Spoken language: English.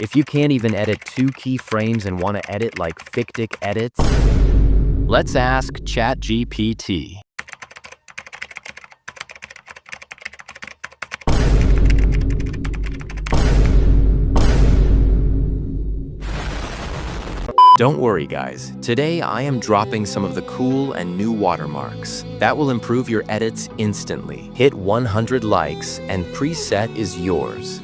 If you can't even edit 2 keyframes and want to edit like fictic edits, let's ask ChatGPT. Don't worry guys, today I am dropping some of the cool and new watermarks that will improve your edits instantly. Hit 100 likes and preset is yours.